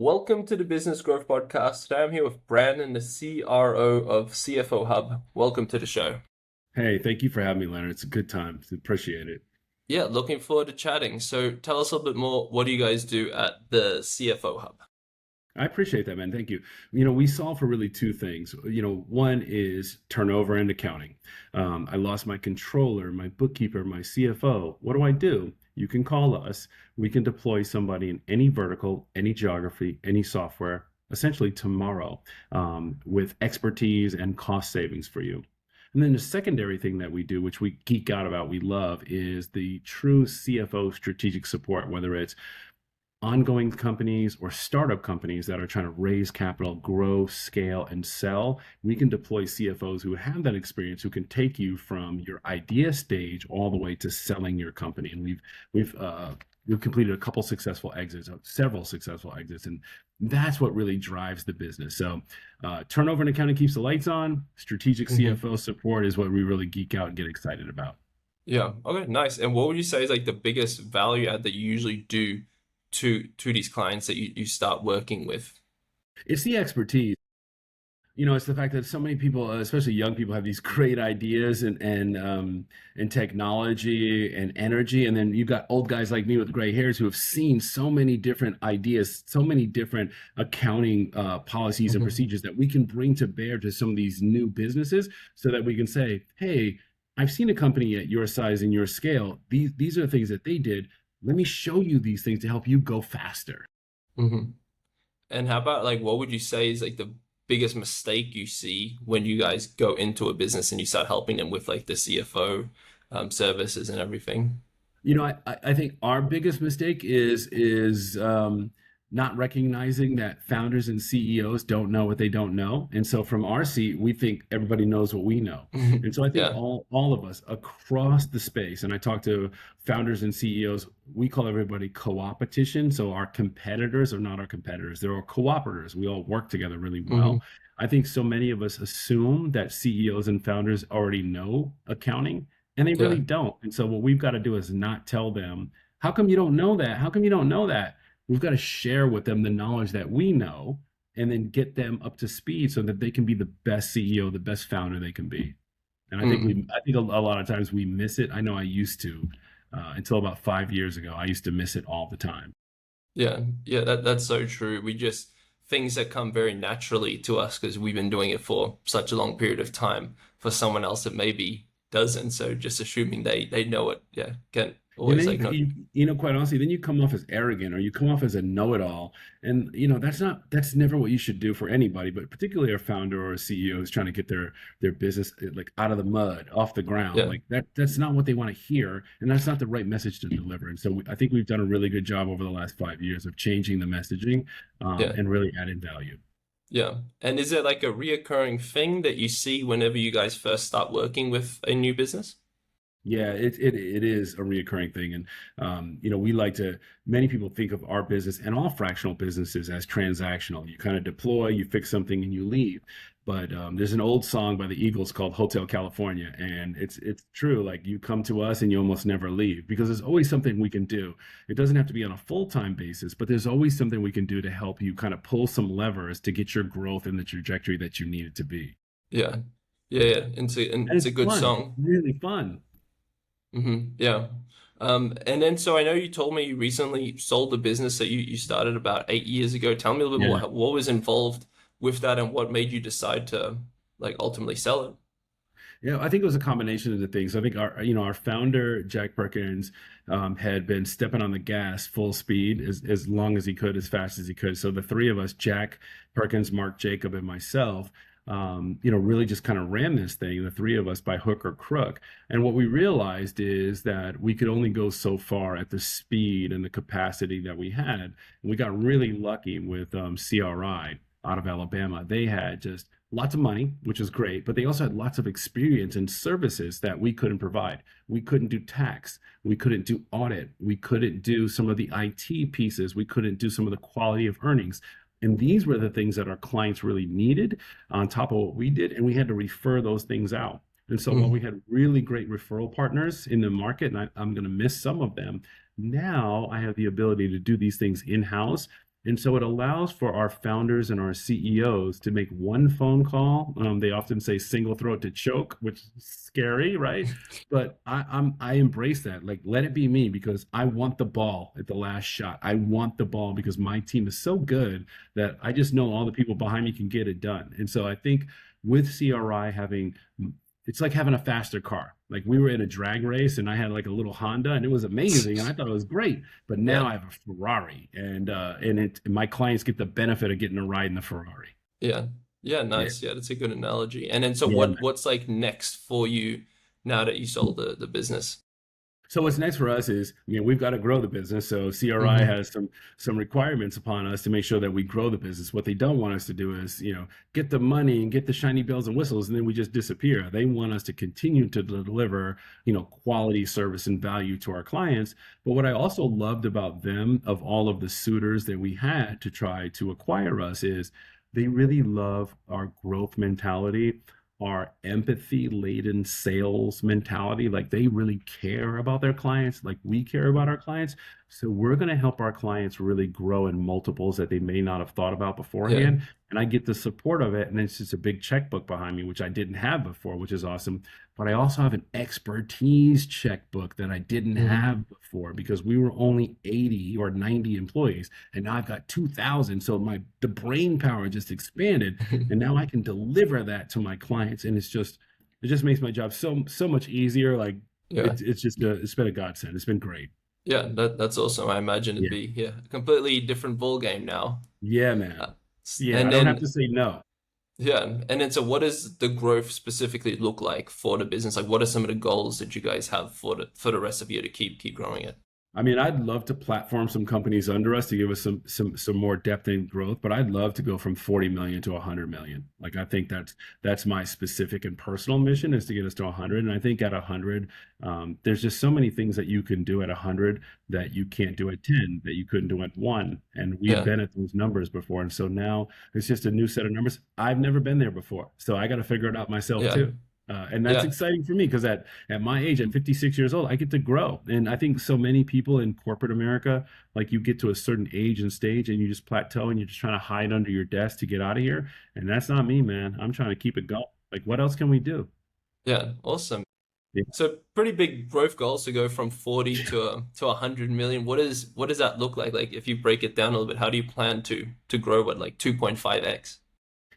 Welcome to the Business Growth Podcast. Today I'm here with Brandon, the CRO of CFO Hub. Welcome to the show. Hey, thank you for having me, Leonard. It's a good time. Appreciate it. Yeah, looking forward to chatting. So tell us a little bit more. What do you guys do at the CFO Hub? I appreciate that, man. Thank you. We solve for really two things. One is turnover and accounting. I lost my controller, my bookkeeper, my CFO. What do I do? You can call us. We can deploy somebody in any vertical, any geography, any software, essentially tomorrow, with expertise and cost savings for you. And then the secondary thing that we do, which we geek out about, we love, is the true CFO strategic support, whether it's ongoing companies or startup companies that are trying to raise capital, grow, scale, and sell. We can deploy CFOs who have that experience, who can take you from your idea stage all the way to selling your company. And we've completed a couple successful exits, several successful exits, and that's what really drives the business. So turnover and accounting keeps the lights on. Strategic CFO support is what we really geek out and get excited about. Yeah. Okay, nice. And what would you say is like the biggest value add that you usually do to these clients that you start working with? It's the expertise. It's the fact that so many people, especially young people, have these great ideas and technology and energy, and then you've got old guys like me with gray hairs who have seen so many different ideas, so many different accounting policies and procedures that we can bring to bear to some of these new businesses, so that we can say, "Hey, I've seen a company at your size and your scale. These are the things that they did. Let me show you these things to help you go faster." hmm And how about like what would you say is like the biggest mistake you see when you guys go into a business and you start helping them with like the CFO services and everything? I think our biggest mistake is not recognizing that founders and CEOs don't know what they don't know. And so from our seat, we think everybody knows what we know. And so I think Yeah. all of us across the space, and I talk to founders and CEOs, we call everybody co-opetition. So our competitors are not our competitors. They're our cooperators. We all work together really hmm well. I think so many of us assume that CEOs and founders already know accounting, and they really Yeah. don't. And so what we've got to do is not tell them, how come you don't know that? How come you don't know that? We've got to share with them the knowledge that we know, and then get them up to speed so that they can be the best CEO, the best founder they can be. And Mm. I think a lot of times we miss it. I know I used to, until about 5 years ago. I used to miss it all the time. Yeah. Yeah, that's so true. We just things that come very naturally to us because we've been doing it for such a long period of time. For someone else that maybe doesn't, so just assuming they know it, yeah, can And always then like not. quite honestly, then you come off as arrogant, or you come off as a know-it-all. And that's never what you should do for anybody, but particularly a founder or a CEO who's trying to get their business like out of the mud, off the ground. Yeah. Like that's not what they want to hear, and that's not the right message to deliver. And so I think we've done a really good job over the last 5 years of changing the messaging, Yeah. and really adding value. Yeah. And is it like a reoccurring thing that you see whenever you guys first start working with a new business? Yeah, it is a reoccurring thing. And we like to, many people think of our business and all fractional businesses as transactional. You kind of deploy, you fix something, and you leave. But there's an old song by the Eagles called Hotel California, and it's true. Like, you come to us and you almost never leave, because there's always something we can do. It doesn't have to be on a full-time basis, but there's always something we can do to help you kind of pull some levers to get your growth in the trajectory that you need it to be. Yeah. Yeah, yeah. And And it's it's a good fun. It's song. really fun. Yeah. And then so I know you told me you recently sold the business that you started about 8 years ago. Tell me a little bit more. Yeah. What was involved with that and what made you decide to like ultimately sell it? Yeah, I think it was a combination of the things. I think our founder, Jack Perkins, had been stepping on the gas full speed as long as he could, as fast as he could. So the three of us, Jack Perkins, Mark Jacob, and myself, really just kind of ran this thing, the three of us, by hook or crook. And what we realized is that we could only go so far at the speed and the capacity that we had. And we got really lucky with CRI out of Alabama. They had just lots of money, which was great, but they also had lots of experience and services that we couldn't provide. We couldn't do tax. We couldn't do audit. We couldn't do some of the IT pieces. We couldn't do some of the quality of earnings. And these were the things that our clients really needed on top of what we did. And we had to refer those things out. And so while we Mm. had really great referral partners in the market, and I'm going to miss some of them, now I have the ability to do these things in-house And so it allows for our founders and our CEOs to make one phone call. They often say single throat to choke, which is scary, right? But I embrace that. Like, let it be me because I want the ball at the last shot. I want the ball because my team is so good that I just know all the people behind me can get it done. And so I think with CRI having, it's like having a faster car. Like we were in a drag race and I had like a little Honda and it was amazing and I thought it was great. But now Yeah. I have a Ferrari and my clients get the benefit of getting to ride in the Ferrari. Yeah. Yeah, Yeah. nice. Yeah, that's a good analogy. And then so Yeah. what's like next for you now that you sold the business? So what's next for us is, we've got to grow the business. So CRI Hmm. has some requirements upon us to make sure that we grow the business. What they don't want us to do is, get the money and get the shiny bells and whistles, and then we just disappear. They want us to continue to deliver, quality service and value to our clients. But what I also loved about them, of all of the suitors that we had to try to acquire us, is they really love our growth mentality, our empathy laden sales mentality. Like they really care about their clients, like we care about our clients. So we're going to help our clients really grow in multiples that they may not have thought about Yeah. beforehand. And I get the support of it. And it's just a big checkbook behind me, which I didn't have before, which is awesome. But I also have an expertise checkbook that I didn't Hmm. have before because we were only 80 or 90 employees. And now I've got 2,000. So the brain power just expanded and now I can deliver that to my clients, and it just makes my job so much easier. Like Yeah. it's been a godsend. It's been great. Yeah, that's awesome. I imagine it'd Yeah, be a completely different ball game now. yeah, Uh, man. Yeah, and I don't have to then say no. yeah, and then so what does the growth specifically look like for the business? Like what are some of the goals that you guys have for the rest of the year to keep growing it? I mean, I'd love to platform some companies under us to give us some more depth and growth, but I'd love to go from 40 million to 100 million. Like I think that's my specific and personal mission is to get us to 100. And I think at 100, there's just so many things that you can do at 100 that you can't do at 10, that you couldn't do at one. And we've Yeah. been at those numbers before. And so now it's just a new set of numbers. I've never been there before, so I got to figure it out myself Yeah. too. And that's Yeah. exciting for me because at my age, at 56 years old, I get to grow. And I think so many people in corporate America, like you get to a certain age and stage and you just plateau and you're just trying to hide under your desk to get out of here. And that's not me, man. I'm trying to keep it going. Like, what else can we do? Yeah. Awesome. Yeah. So pretty big growth goals to go from 40 to 100 million. What does that look like? Like if you break it down a little bit, how do you plan to grow at like 2.5x?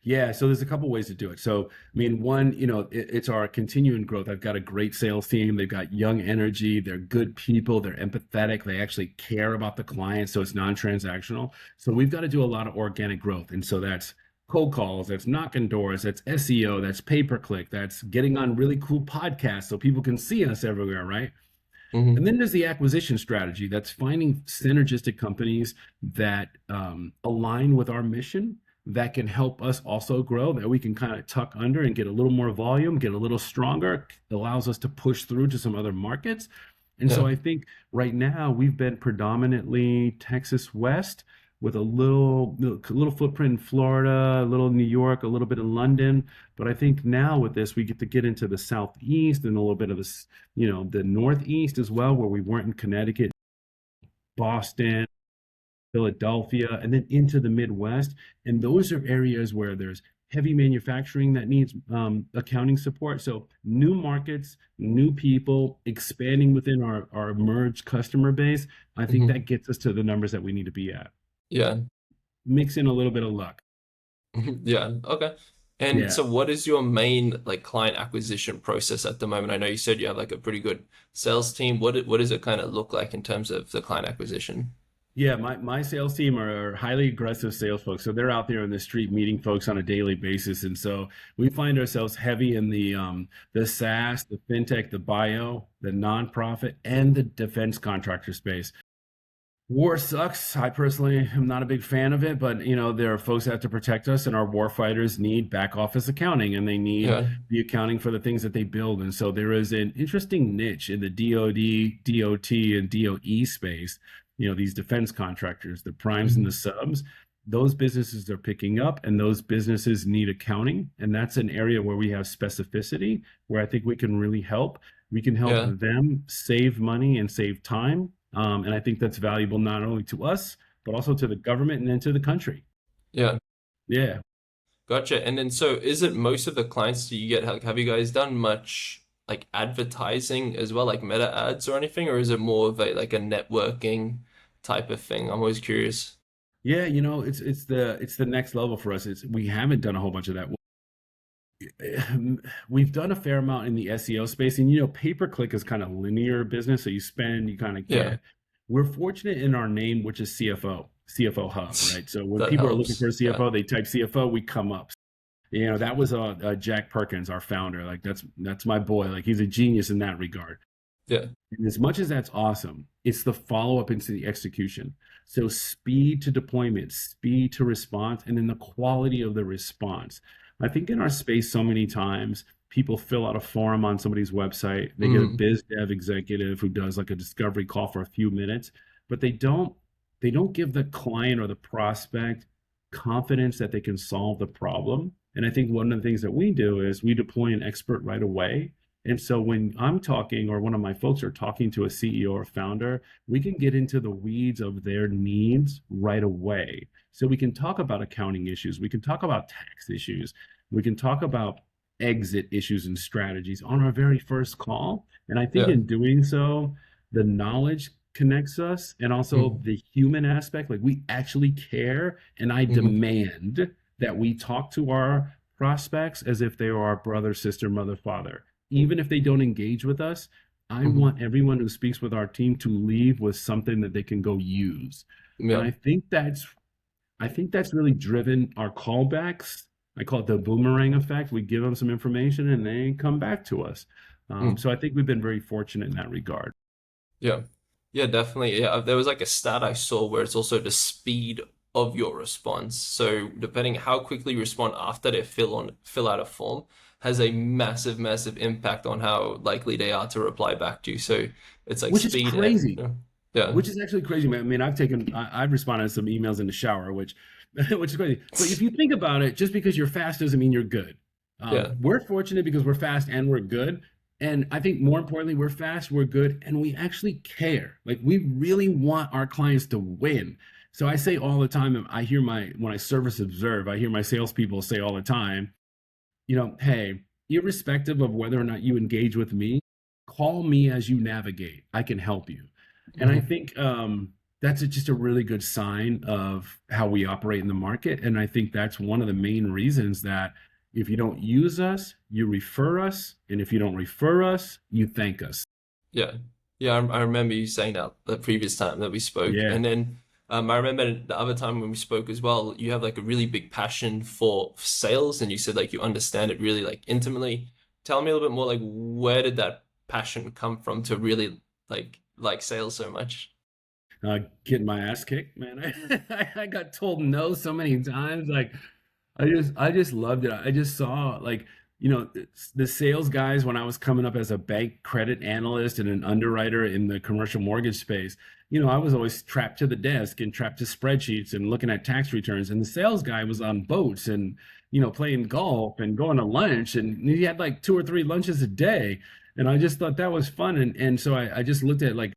Yeah, so there's a couple ways to do it. So, I mean, one, it's our continuing growth. I've got a great sales team. They've got young energy. They're good people. They're empathetic. They actually care about the client. So it's non-transactional. So we've got to do a lot of organic growth. And so that's cold calls, that's knocking doors, that's SEO, that's pay-per-click, that's getting on really cool podcasts so people can see us everywhere, right? And Hmm. then there's the acquisition strategy. That's finding synergistic companies that align with our mission, that can help us also grow, that we can kind of tuck under and get a little more volume, get a little stronger, allows us to push through to some other markets. And so Yeah. I think right now we've been predominantly Texas West with a little footprint in Florida, a little New York, a little bit in London. But I think now with this, we get to get into the Southeast and a little bit of this, the Northeast as well, where we weren't in Connecticut, Boston, Philadelphia, and then into the Midwest. And those are areas where there's heavy manufacturing that needs accounting support. So new markets, new people, expanding within our merged customer base. I think Hmm. that gets us to the numbers that we need to be at. Yeah. Mix in a little bit of luck. Yeah. Okay. And Yeah. so what is your main like client acquisition process at the moment? I know you said you have like a pretty good sales team. What does it kind of look like in terms of the client acquisition? Yeah, my sales team are highly aggressive sales folks. So they're out there in the street meeting folks on a daily basis. And so we find ourselves heavy in the SaaS, the fintech, the bio, the nonprofit, and the defense contractor space. War sucks. I personally am not a big fan of it, but there are folks that have to protect us, and our war fighters need back office accounting, and they need Yeah. the accounting for the things that they build. And so there is an interesting niche in the DoD, DOT, and DOE space. These defense contractors, the primes and the Hmm. subs, those businesses are picking up, and those businesses need accounting, and that's an area where we have specificity, where I think we can really help. We can help Yeah. them save money and save time, and I think that's valuable not only to us, but also to the government and then to the country. Yeah. Yeah. Gotcha. And then so is it most of the clients do you get, like, have you guys done much like advertising as well, like meta ads or anything, or is it more of a like a networking type of thing? I'm always curious. Yeah, it's the next level for us. It's we haven't done a whole bunch of that. We've done a fair amount in the SEO space, and pay per click is kind of linear business. So you spend, you kind of Yeah. get. We're fortunate in our name, which is CFO Hub, right? So when That people are looking for helps. a Yeah. CFO, they type CFO, we come up. That was Jack Perkins, our founder. Like that's my boy. Like he's a genius in that regard. Yeah. And as much as that's awesome, it's the follow up into the execution. So speed to deployment, speed to response, and then the quality of the response. I think in our space, so many times people fill out a form on somebody's website. They get a Mm. biz dev executive who does like a discovery call for a few minutes, but they don't give the client or the prospect confidence that they can solve the problem. And I think one of the things that we do is we deploy an expert right away, and so when I'm talking or one of my folks are talking to a CEO or founder, we can get into the weeds of their needs right away. So we can talk about accounting issues, we can talk about tax issues, we can talk about exit issues and strategies on our very first call. And I think Yeah. in doing so, the knowledge connects us and also Mm. the human aspect. Like we actually care, and I Hmm. demand that we talk to our prospects as if they are our brother, sister, mother, father. Even if they don't engage with us, I Hmm. want everyone who speaks with our team to leave with something that they can go use. And Yeah. I think that's really driven our callbacks. I call it the boomerang effect. We give them some information and they come back to us. Mm. So I think we've been very fortunate in that regard. Yeah. Yeah, definitely. Yeah, there was like a stat I saw where it's also the speed of your response. So depending how quickly you respond after they fill out a form has a massive, massive impact on how likely they are to reply back to you. So it's like Which is speed crazy. and yeah. Which is actually crazy, man. I mean, I've responded to some emails in the shower, which, which is crazy. But if you think about it, just because you're fast doesn't mean you're good. Yeah. We're fortunate because we're fast and we're good. And I think more importantly, we're fast, we're good, and we actually care. Like we really want our clients to win. So I say all the time, and when I service observe, I hear my salespeople say all the time, hey, irrespective of whether or not you engage with me, call me as you navigate. I can help you. And I Hmm. think that's just a really good sign of how we operate in the market. And I think that's one of the main reasons that if you don't use us, you refer us. And if you don't refer us, you thank us. Yeah. Yeah, I remember you saying that the previous time that we spoke. Yeah. And then I remember the other time when we spoke as well, you have like a really big passion for sales and you said like you understand it really like intimately. Tell me a little bit more like where did that passion come from to really like sales so much? Getting my ass kicked, man. I got told no so many times. Like I just loved it. I just saw like, the sales guys when I was coming up as a bank credit analyst and an underwriter in the commercial mortgage space. I was always trapped to the desk and trapped to spreadsheets and looking at tax returns. And the sales guy was on boats and, playing golf and going to lunch. And he had like two or three lunches a day. And I just thought that was fun. And so I just looked at like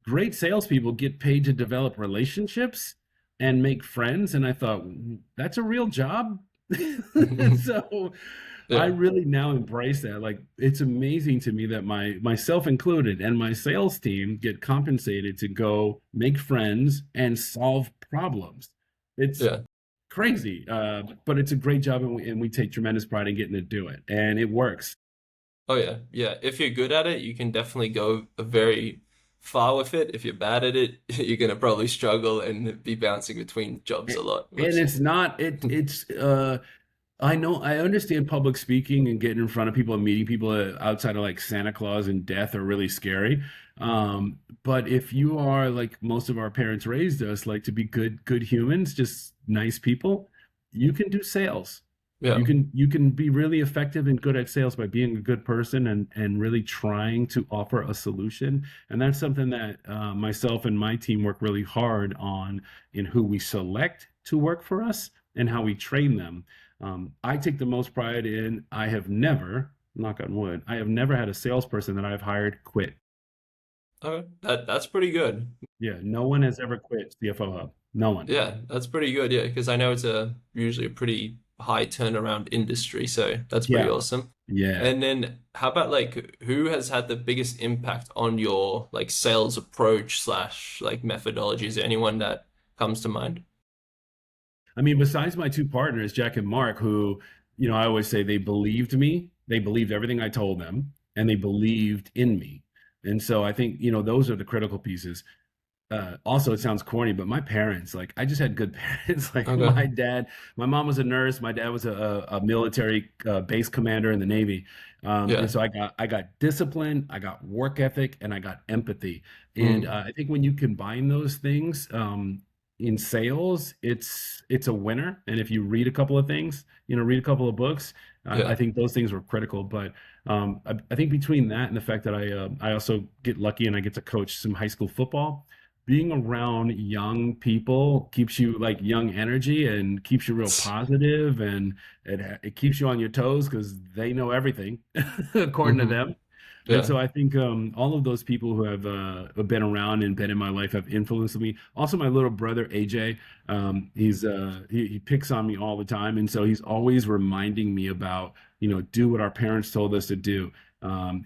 great salespeople get paid to develop relationships and make friends. And I thought, that's a real job. So I Yeah. really now embrace that. Like it's amazing to me that myself included and my sales team get compensated to go make friends and solve problems. It's Yeah. crazy, but it's a great job, and we take tremendous pride in getting to do it, and it works. Oh yeah. Yeah. If you're good at it, you can definitely go very far with it. If you're bad at it, you're gonna probably struggle and be bouncing between jobs a lot, And which it's not I understand public speaking and getting in front of people and meeting people outside of like Santa Claus and death are really scary. But if you are like most of our parents raised us, like to be good humans, just nice people, you can do sales. You yeah. can you can be really effective and good at sales by being a good person and really trying to offer a solution. And that's something that myself and my team work really hard on in who we select to work for us and how we train them. I take the most pride in I have never, knock on wood, I have never had a salesperson that I've hired quit. Okay. That's pretty good. Yeah, no one has ever quit CFO Hub. No one. Yeah, that's pretty good. Yeah, because I know it's a usually a pretty high turnaround industry, so that's pretty Yeah. awesome. Yeah. And then how about like who has had the biggest impact on your like sales approach slash like methodology? Is there anyone that comes to mind? I mean, besides my two partners, Jack and Mark, who, I always say they believed me, they believed everything I told them, and they believed in me. And so I think, those are the critical pieces. Also, it sounds corny, but my parents, like, I just had good parents. Like, Okay. my mom was a nurse, my dad was a military base commander in the Navy. And Yeah. so I got discipline, I got work ethic, and I got empathy. And Mm. I think when you combine those things, in sales, it's a winner. And if you read a couple of things, read a couple of books, I Yeah. think those things were critical. But I think between that and the fact that I also get lucky and I get to coach some high school football, being around young people keeps you like young energy and keeps you real positive, and it keeps you on your toes because they know everything according to Hmm. them. And Yeah. so I think all of those people who have been around and been in my life have influenced me. Also, my little brother AJ, he picks on me all the time, and so he's always reminding me about, do what our parents told us to do.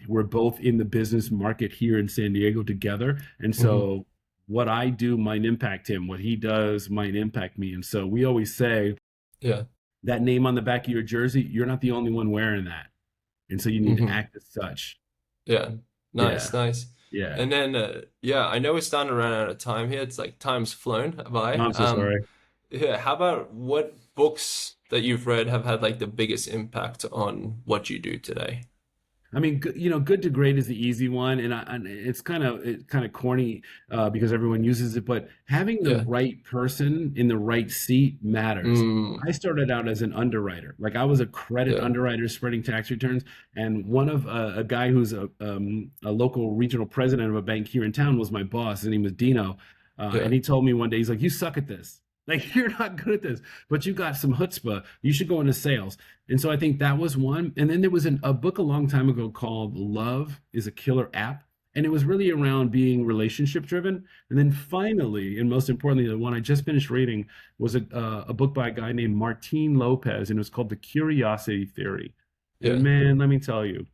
We're both in the business market here in San Diego together, and Hmm. so what I do might impact him. What he does might impact me. And so we always say Yeah. that name on the back of your jersey, you're not the only one wearing that. And so you need to Hmm. act as such. Yeah. Nice, Yeah. nice. Yeah. And then yeah, I know we're starting to run out of time here. It's like time's flown by. I'm so sorry. Yeah, how about what books that you've read have had like the biggest impact on what you do today? I mean, good to great is the easy one, and it's kind of corny because everyone uses it, but having the Yeah. right person in the right seat matters. Mm, I started out as an underwriter, like I was a credit yeah. underwriter spreading tax returns, and one of a guy who's a local regional president of a bank here in town was my boss. His name was Dino, and Yeah. he told me one day, he's like, "You suck at this. Like you're not good at this, but you got some chutzpah. You should go into sales." And so I think that was one. And then there was a book a long time ago called Love is a Killer App. And it was really around being relationship driven. And then finally, and most importantly, the one I just finished reading was a book by a guy named Martin Lopez, and it was called The Curiosity Theory. And Yeah. man, let me tell you,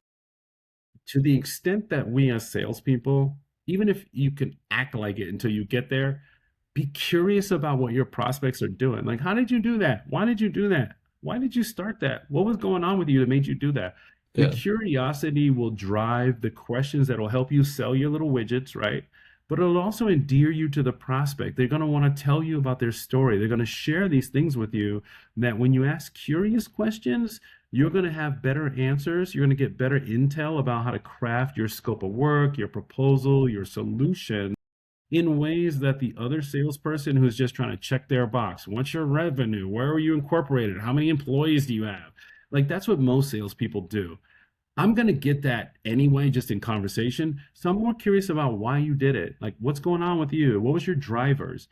to the extent that we as salespeople, even if you can act like it until you get there, be curious about what your prospects are doing. Like, how did you do that? Why did you do that? Why did you start that? What was going on with you that made you do that? The Yeah. curiosity will drive the questions that will help you sell your little widgets, right? But it'll also endear you to the prospect. They're going to want to tell you about their story. They're going to share these things with you that when you ask curious questions, you're going to have better answers. You're going to get better intel about how to craft your scope of work, your proposal, your solution in ways that the other salesperson who's just trying to check their box, what's your revenue? Where are you incorporated? How many employees do you have? Like that's what most salespeople do. I'm going to get that anyway, just in conversation. So I'm more curious about why you did it. Like what's going on with you? What was your drivers?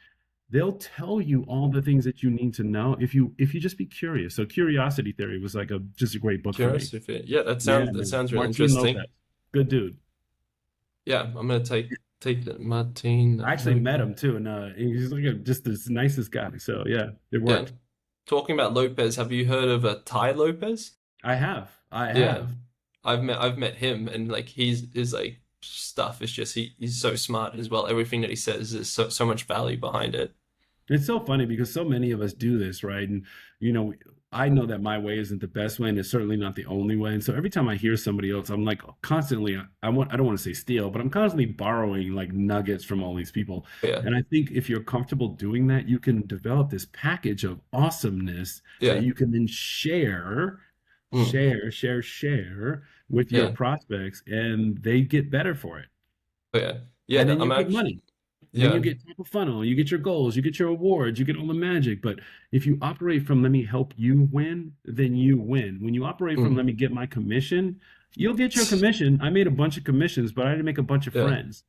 They'll tell you all the things that you need to know if you just be curious. So curiosity theory was like a just a great book for me. Curiosity fit. Yeah, Yeah, that man. sounds really Martin interesting. Lopez. Good dude. Yeah, I'm gonna take the Martin I actually met Lopez. him too, and he's like just the nicest guy. So yeah, it Yeah. worked. Talking about Lopez, have you heard of Ty Lopez? I have. I Yeah. have. I've met him and like his like stuff is just he's so smart as well. Everything that he says is so much value behind it. It's so funny because so many of us do this, right? And you know, I know that my way isn't the best way, and it's certainly not the only way. And so every time I hear somebody else, I'm like constantly, I don't want to say steal, but I'm constantly borrowing like nuggets from all these people. Yeah. And I think if you're comfortable doing that, you can develop this package of awesomeness that Yeah. you can then share, Mm. share with your Yeah. prospects, and they get better for it. But yeah. Yeah, And then you I'm make actually money. Then you yeah. get top of funnel, you get your goals, you get your awards, you get all the magic. But if you operate from let me help you win, then you win. When you operate from let Mm. me get my commission, you'll get your commission. I made a bunch of commissions, but I didn't make a bunch of Yeah. friends.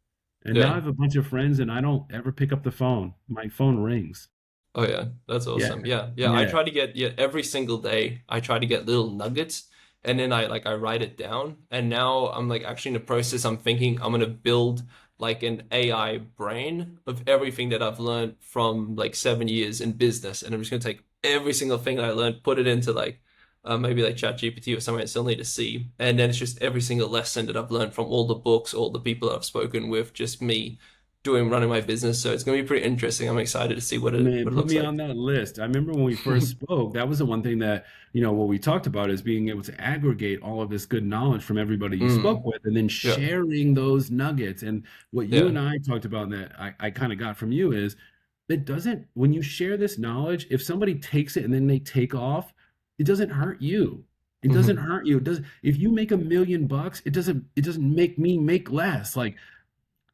And now I Yeah. have a bunch of friends and I don't ever pick up the phone. My phone rings. Oh yeah, that's Yeah. awesome. Yeah, yeah. I Yeah. try to get yeah every single day. I try to get little nuggets, and then I write it down. And now I'm like actually in the process. I'm thinking I'm gonna build like an AI brain of everything that I've learned from like 7 years in business, and I'm just gonna take every single thing that I learned, put it into like maybe like ChatGPT or something I still need to see, and then it's just every single lesson that I've learned from all the books, all the people that I've spoken with, just me doing running my business. So it's gonna be pretty interesting. I'm excited to see Man, what it put looks me like. on that list. I remember when we first spoke, that was the one thing that, what we talked about is being able to aggregate all of this good knowledge from everybody you spoke Mm, with and then yeah, sharing those nuggets. And what you yeah, and I talked about that I kind of got from you is it doesn't, when you share this knowledge, if somebody takes it and then they take off, it doesn't hurt you. It doesn't hmm hurt you. It does, if you make $1 million, it doesn't make me make less. Like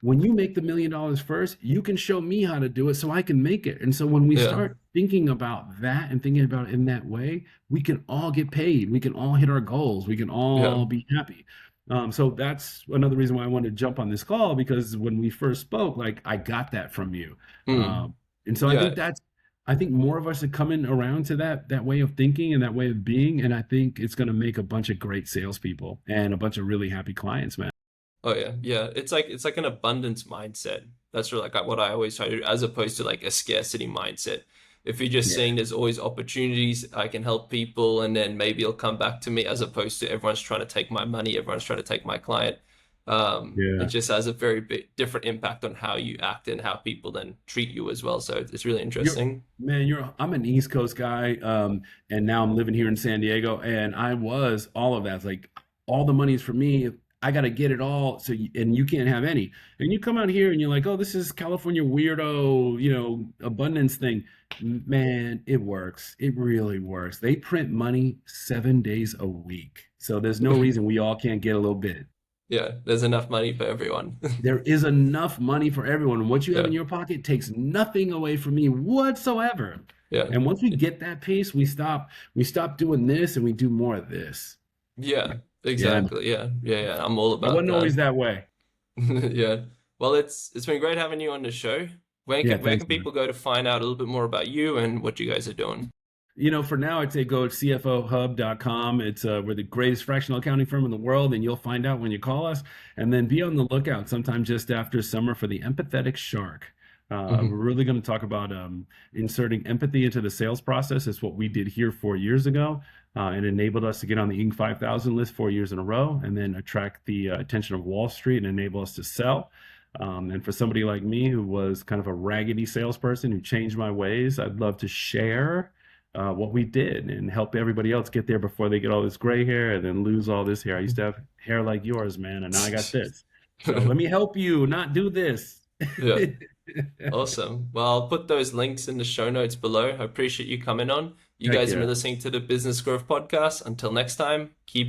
when you make the $1 million first, you can show me how to do it so I can make it. And so when we yeah, start thinking about that and thinking about it in that way, we can all get paid. We can all hit our goals. We can yeah, all be happy. So that's another reason why I wanted to jump on this call because when we first spoke, like I got that from you. mm, And so yeah. I think more of us are coming around to that way of thinking and that way of being. And I think it's going to make a bunch of great salespeople and a bunch of really happy clients, man. Oh yeah, yeah. It's like an abundance mindset. That's really like what I always try to do, as opposed to like a scarcity mindset. If you're just Yeah. seeing there's always opportunities, I can help people, and then maybe it'll come back to me, as opposed to everyone's trying to take my money, everyone's trying to take my client. It Yeah. just has a very big different impact on how you act and how people then treat you as well. So it's really You're interesting. I'm an East Coast guy, and now I'm living here in San Diego, and I was all of that. It's like all the money's for me. I got to get it all, and you can't have any. And you come out here and you're like, oh, this is California weirdo, abundance thing. Man, it works. It really works. They print money 7 days a week, so there's no reason we all can't get a little bit. Yeah, there's enough money for everyone. There is enough money for everyone. What you have in Yeah, your pocket takes nothing away from me whatsoever. yeah. And once we get that piece, we stop doing this and we do more of this. Yeah, Yeah, man. exactly. Yeah, yeah, yeah. I'm all I about wasn't that. always that way. Yeah. Well, it's been great having you on the show. Yeah, Where thanks, can man. people go to find out a little bit more about you and what you guys are doing? For now, I'd say go to CFOHub.com. We're the greatest fractional accounting firm in the world, and you'll find out when you call us. And then be on the lookout sometime just after summer for the empathetic shark. We're Hmm really going to talk about inserting empathy into the sales process. It's what we did here 4 years ago. It enabled us to get on the Inc. 5000 list 4 years in a row and then attract the attention of Wall Street and enable us to sell. And for somebody like me who was kind of a raggedy salesperson who changed my ways, I'd love to share what we did and help everybody else get there before they get all this gray hair and then lose all this hair. I used to have hair like yours, man, and now I got this. So let me help you not do this. Yeah, awesome. Well, I'll put those links in the show notes below. I appreciate you coming on. You Heck guys have been yeah. listening to the Business Growth Podcast. Until next time, keep